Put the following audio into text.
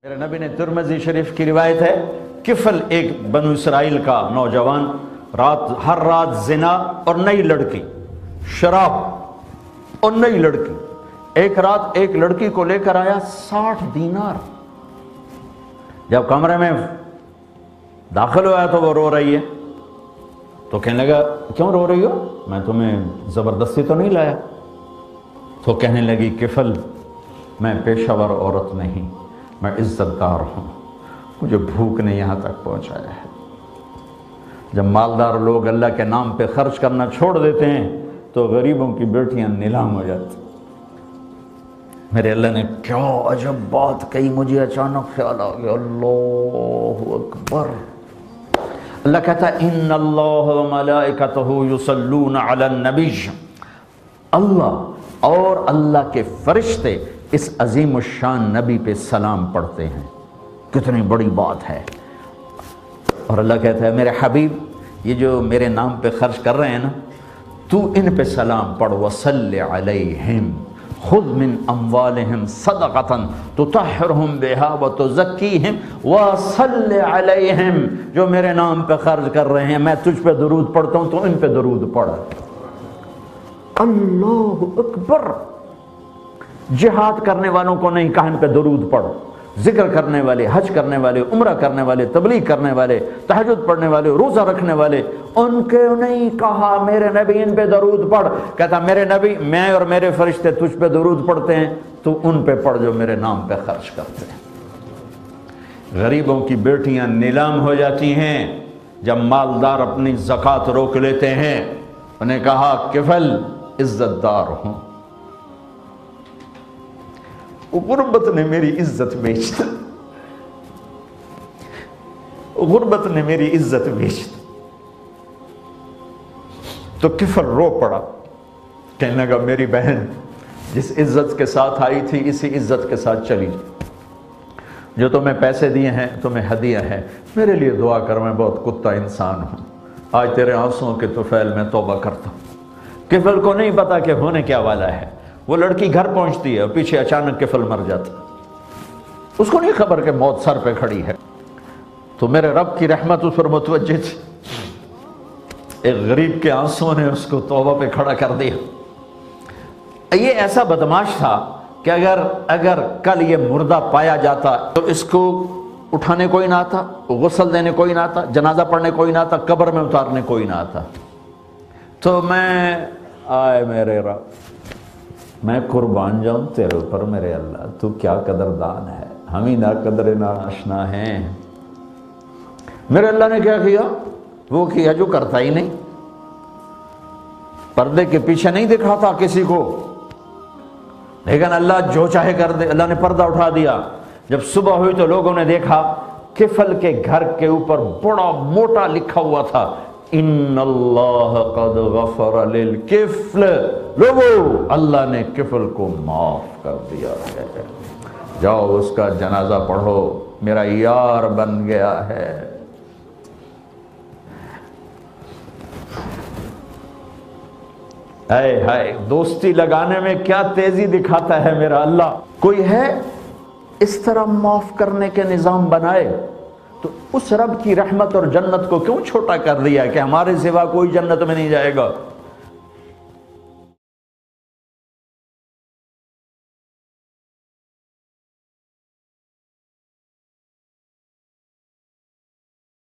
میرے نبی نے ترمذی شریف کی روایت ہے، کفل ایک بنو اسرائیل کا نوجوان ہر رات زنا اور نئی لڑکی، شراب اور نئی لڑکی، ایک رات ایک لڑکی کو لے کر آیا 60 دینار۔ جب کمرے میں داخل ہوا تو وہ رو رہی ہے، تو کہنے لگا کیوں رو رہی ہو، میں تمہیں زبردستی تو نہیں لایا۔ تو کہنے لگی کفل میں پیشہ ور عورت نہیں، میں عزت دار ہوں، مجھے بھوک نے یہاں تک پہنچایا ہے۔ جب مالدار لوگ اللہ کے نام پہ خرچ کرنا چھوڑ دیتے ہیں تو غریبوں کی بیٹیاں نیلام ہو جاتی۔ میرے اللہ نے کیا عجب بات کہی، مجھے اچانک خیال آ گیا، اللہ اکبر۔ اللہ کہتا ہے ان اللہ وملائکتہ یصلون علی النبی، اللہ اور اللہ کے فرشتے اس عظیم الشان نبی پہ سلام پڑھتے ہیں۔ کتنی بڑی بات ہے۔ اور اللہ کہتا ہے میرے حبیب یہ جو میرے نام پہ خرچ کر رہے ہیں نا، تو ان پہ سلام پڑھ، وصلی علیہم خذ من اموالہم صدقۃ تطہرہم بہا وتزکیہم وصلی علیہم، جو میرے نام پہ خرچ کر رہے ہیں میں تجھ پہ درود پڑھتا ہوں تو ان پہ درود پڑھ۔ اللہ اکبر۔ جہاد کرنے والوں کو نہیں کہا ان پہ درود پڑھو، ذکر کرنے والے، حج کرنے والے، عمرہ کرنے والے، تبلیغ کرنے والے، تہجد پڑھنے والے، روزہ رکھنے والے، ان کے نہیں کہا میرے نبی ان پہ درود پڑھ۔ کہتا میرے نبی میں اور میرے فرشتے تجھ پہ درود پڑھتے ہیں، تو ان پہ پڑھ جو میرے نام پہ خرچ کرتے ہیں۔ غریبوں کی بیٹیاں نیلام ہو جاتی ہیں جب مالدار اپنی زکوٰۃ روک لیتے ہیں۔ انہیں کہا کفل عزت دار ہوں، غربت نے میری عزت بیچ دی، غربت نے میری عزت بیچ دی۔ تو کفل رو پڑا، کہنے لگا میری بہن جس عزت کے ساتھ آئی تھی اسی عزت کے ساتھ چلی جائے، جو تمہیں پیسے دیے ہیں تمہیں ہدیہ ہے، میرے لیے دعا کر، میں بہت کتا انسان ہوں، آج تیرے آنسوؤں کے طفیل میں توبہ کرتا ہوں۔ کفل کو نہیں پتا کہ ہونے کیا والا ہے۔ وہ لڑکی گھر پہنچتی ہے اور پیچھے اچانک کفل مر جاتا، اس کو نہیں خبر کہ موت سر پہ کھڑی ہے۔ تو میرے رب کی رحمت اس پر متوجہ تھی، ایک غریب کے آنسوں نے اس کو توبہ پہ کھڑا کر دیا۔ یہ ایسا بدماش تھا کہ اگر کل یہ مردہ پایا جاتا تو اس کو اٹھانے کوئی نہ آتا، غسل دینے کوئی نہ آتا، جنازہ پڑھنے کوئی نہ آتا، قبر میں اتارنے کوئی نہ آتا۔ تو آئے میرے رب میں قربان جاؤں تیرے اوپر میرے اللہ، تو کیا قدردان ہے، ہم ہی نا قدر نا آشنا ہیں۔ میرے اللہ نے کیا کیا؟ وہ کیا جو کرتا ہی نہیں، پردے کے پیچھے نہیں دکھاتا کسی کو، لیکن اللہ جو چاہے کر دے۔ اللہ نے پردہ اٹھا دیا۔ جب صبح ہوئی تو لوگوں نے دیکھا کفل کے گھر کے اوپر بڑا موٹا لکھا ہوا تھا ان اللہ قد غفر للکفل، لوگو اللہ نے کفل کو معاف کر دیا ہے، جاؤ اس کا جنازہ پڑھو، میرا یار بن گیا ہے۔ اے ہائے، دوستی لگانے میں کیا تیزی دکھاتا ہے میرا اللہ۔ کوئی ہے اس طرح معاف کرنے کے نظام بنائے تو اس رب کی رحمت اور جنت کو کیوں چھوٹا کر دیا کہ ہمارے سوا کوئی جنت میں نہیں جائے گا۔